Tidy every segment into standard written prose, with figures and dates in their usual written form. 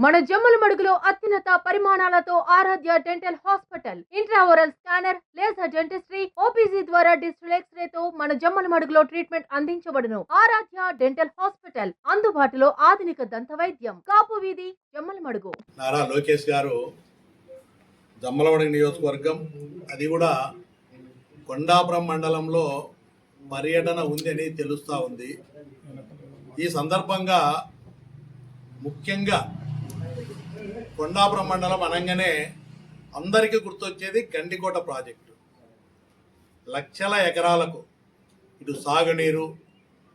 మన జమ్మలమడుగులో అత్యున్నత పరిమాణాలతో Aradhya dental hospital intraoral scanner, laser dentistry, OPG ద్వారా డిజిటల్ ఎక్స్రే తో మన జమ్మలమడుగులో ట్రీట్మెంట్ అందించబడును. ఆరాధ్య డెంటల్ హాస్పిటల్ అందుబాటులో ఆధునిక దంత వైద్యం. కాపు వీధి, జమ్మలమడుగు. నారా లోకేష్ గారు జమ్మలమడుగు నియోజకవర్గం, అది కూడా కొండాపురం మండలంలో పర్యటన ఉందని తెలుస్తూ ఉంది. ఈ సందర్భంగా ముఖ్యంగా కొండాపురం మండలం అనగానే అందరికీ గుర్తొచ్చేది గండికోట ప్రాజెక్టు. లక్షల ఎకరాలకు ఇటు సాగునీరు,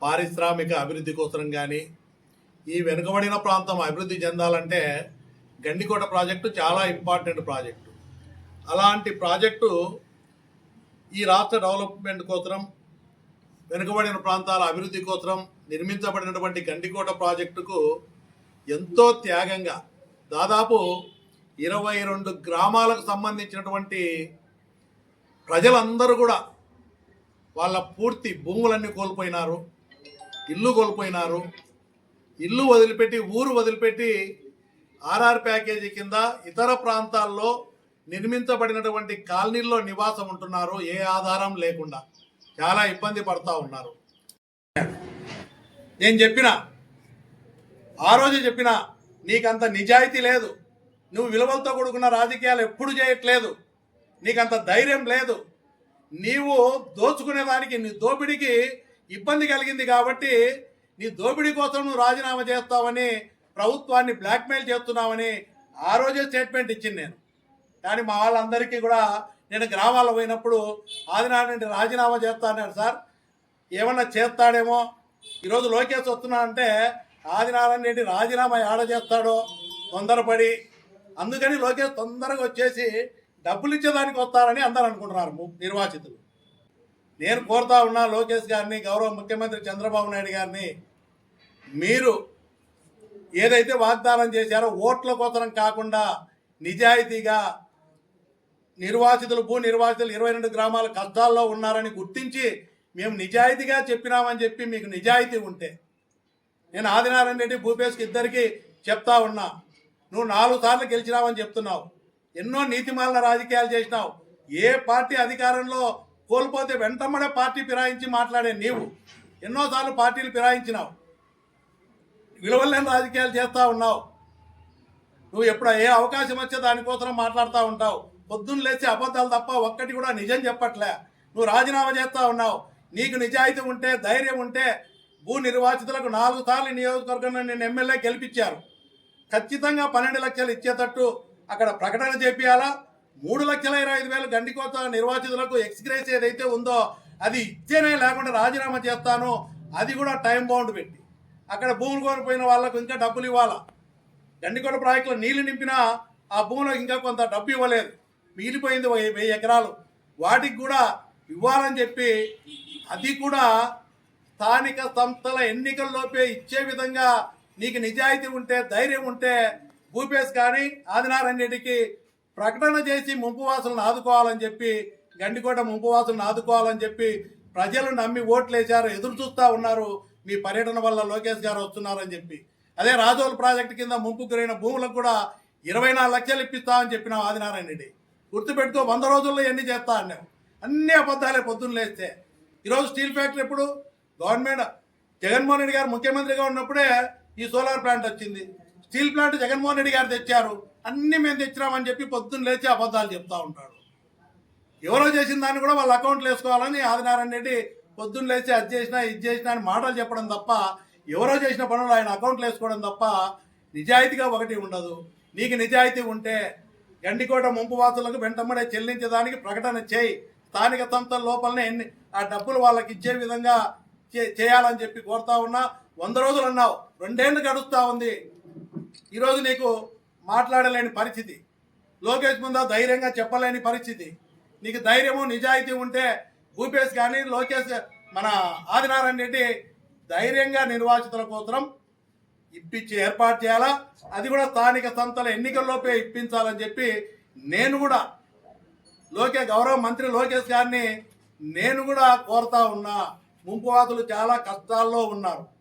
పారిశ్రామిక అభివృద్ధి కోసం కానీ ఈ వెనుకబడిన ప్రాంతం అభివృద్ధి చెందాలంటే గండికోట ప్రాజెక్టు చాలా ఇంపార్టెంట్ ప్రాజెక్టు. అలాంటి ప్రాజెక్టు ఈ రాష్ట్ర డెవలప్మెంట్ కోసం, వెనుకబడిన ప్రాంతాల అభివృద్ధి కోసం నిర్మించబడినటువంటి గండికోట ప్రాజెక్టుకు ఎంతో త్యాగంగా దాదాపు 22 గ్రామాలకు సంబంధించినటువంటి ప్రజలందరూ కూడా వాళ్ళ పూర్తి భూములన్నీ కోల్పోయినారు, ఇల్లు కోల్పోయినారు. ఇల్లు వదిలిపెట్టి, ఊరు వదిలిపెట్టి ఆర్ఆర్ ప్యాకేజీ కింద ఇతర ప్రాంతాల్లో నిర్మించబడినటువంటి కాలనీల్లో నివాసం ఉంటున్నారు. ఏ ఆధారం లేకుండా చాలా ఇబ్బంది పడుతూ ఉన్నారు. నేను ఆ రోజు చెప్పిన నీకంత నిజాయితీ లేదు, నువ్వు విలువలతో కూడుకున్న రాజకీయాలు ఎప్పుడు చేయట్లేదు, నీకంత ధైర్యం లేదు, నీవు దోచుకునేదానికి, నీ దోపిడీకి ఇబ్బంది కలిగింది కాబట్టి నీ దోపిడీ కోసం నువ్వు రాజీనామా చేస్తావని, ప్రభుత్వాన్ని బ్లాక్మెయిల్ చేస్తున్నావని ఆ రోజే స్టేట్మెంట్ ఇచ్చింది నేను. కానీ మా వాళ్ళందరికీ కూడా నేను గ్రామాల్లో పోయినప్పుడు ఆదినారాయణ రాజీనామా చేస్తాను సార్, ఏమన్నా చేస్తాడేమో, ఈరోజు లోకేష్ వస్తున్నాడంటే ఆదినారాయణ రెడ్డి రాజీనామా ఏడ చేస్తాడో తొందరపడి, అందుకని లోకేష్ తొందరగా వచ్చేసి డబ్బులు ఇచ్చేదానికి వస్తారని అందరూ అనుకుంటున్నారు నిర్వాచితులు. నేను కోరుతా ఉన్నా లోకేష్ గారిని, గౌరవ ముఖ్యమంత్రి చంద్రబాబు నాయుడు గారిని, మీరు ఏదైతే వాగ్దానం చేశారో ఓట్ల కోసం కాకుండా నిజాయితీగా భూ నిర్వాసితులు 22 గ్రామాల కష్టాల్లో ఉన్నారని గుర్తించి మేము నిజాయితీగా చెప్పినామని చెప్పి మీకు నిజాయితీ ఉంటే, నేను ఆదినారాయణ రెడ్డి, భూపేష్కి ఇద్దరికి చెప్తా ఉన్నా, నువ్వు 4 సార్లు గెలిచినావని చెప్తున్నావు, ఎన్నో నీతిమాలిన రాజకీయాలు చేసినావు. ఏ పార్టీ అధికారంలో కోల్పోతే వెంటనే పార్టీ ఫిరాయించి మాట్లాడే నీవు ఎన్నోసార్లు పార్టీలు ఫిరాయించినావు, విలువలేని రాజకీయాలు చేస్తూ ఉన్నావు. నువ్వు ఎప్పుడు ఏ అవకాశం వచ్చే దానికోసం మాట్లాడుతూ ఉంటావు. పొద్దున్న లేచి అబద్ధాలు తప్ప ఒక్కటి కూడా నిజం చెప్పట్లే. నువ్వు రాజీనామా చేస్తూ ఉన్నావు. నీకు నిజాయితీ ఉంటే, ధైర్యం ఉంటే భూ నిర్వాసితులకు 4 సార్లు నియోజకవర్గంలో నేను ఎమ్మెల్యే గెలిపించారు. ఖచ్చితంగా 12 లక్షలు ఇచ్చేటట్టు అక్కడ ప్రకటన చేపియాలా. 3,25,000 గండికోట నిర్వాసితులకు ఎక్స్గ్రేస్ ఏదైతే ఉందో అది ఇచ్చేనే, లేకుండా రాజీనామా చేస్తాను, అది కూడా టైం బౌండ్ పెట్టి అక్కడ భూములు కోల్పోయిన వాళ్ళకు ఇంకా డబ్బులు ఇవ్వాలా. గండికోట ప్రాజెక్టులో నీళ్లు నింపినా ఆ భూములకు ఇంకా కొంత డబ్బు ఇవ్వలేదు, మిగిలిపోయింది 1000 ఎకరాలు, వాటికి కూడా ఇవ్వాలని చెప్పి, అది కూడా స్థానిక సంస్థల ఎన్నికల్లోపే ఇచ్చే విధంగా నీకు నిజాయితీ ఉంటే, ధైర్యం ఉంటే భూపేష్ కానీ ఆదినారాయణ రెడ్డికి ప్రకటన చేసి ముంపువాసులను ఆదుకోవాలని చెప్పి, గండికోట ముంపువాసులను ఆదుకోవాలని చెప్పి ప్రజలు నమ్మి ఓట్లేశారు, ఎదురు చూస్తూ ఉన్నారు మీ పర్యటన వల్ల లోకేష్ గారు వస్తున్నారని చెప్పి. అదే రాజోల్ ప్రాజెక్టు కింద ముంపుకు గురైన భూములకు కూడా 24 లక్షలు ఇప్పిస్తామని చెప్పినావు ఆదినారాయణ రెడ్డి. గుర్తుపెట్టుకో, 100 రోజుల్లో ఎన్ని చేస్తా అన్నావు. అన్ని అబద్ధాలే పొద్దున్న లేస్తే. ఈరోజు స్టీల్ ఫ్యాక్టరీ ఎప్పుడు గవర్నమెంట్ జగన్మోహన్ రెడ్డి గారు ముఖ్యమంత్రిగా ఉన్నప్పుడే ఈ సోలార్ ప్లాంట్ వచ్చింది. స్టీల్ ప్లాంట్ జగన్మోహన్ రెడ్డి గారు తెచ్చారు, అన్ని మేము తెచ్చినామని చెప్పి పొద్దున్న లేచి అబద్ధాలు చెప్తా ఉంటాడు. ఎవరో చేసిన దాన్ని కూడా వాళ్ళ అకౌంట్లు వేసుకోవాలని ఆదినారాయణ రెడ్డి పొద్దున్న లేచి అది చేసినా ఇది చేసినా అని మాటలు చెప్పడం తప్ప, ఎవరో చేసిన పనులు ఆయన అకౌంట్లు వేసుకోవడం తప్ప నిజాయితీగా ఒకటి ఉండదు. నీకు నిజాయితీ ఉంటే గండికోట ముంపువాసులకు వెంటనే చెల్లించడానికి ప్రకటన చేయి. స్థానిక సంస్థల లోపలనే ఆ డబ్బులు వాళ్ళకి ఇచ్చే విధంగా చేయాలని చెప్పి కోరుతా ఉన్నా. 100 రోజులు అన్నావు, 2 ఏళ్ళు గడుస్తూ ఉంది. ఈరోజు నీకు మాట్లాడలేని పరిస్థితి, లోకేష్ ముందా ధైర్యంగా చెప్పలేని పరిస్థితి. నీకు ధైర్యము, నిజాయితీ ఉంటే భూపేష్ కానీ లోకేష్, మన ఆదినారాయణ రెడ్డి ధైర్యంగా నిర్వాసితుల కోసం ఇప్పించి ఏర్పాటు చేయాలా. అది కూడా స్థానిక సంస్థల ఎన్నికల్లోపే ఇప్పించాలని చెప్పి నేను కూడా గౌరవ మంత్రి లోకేష్ గారిని నేను కూడా కోరుతా ఉన్నా. ముంపువాసులు చాలా కష్టాల్లో ఉన్నారు.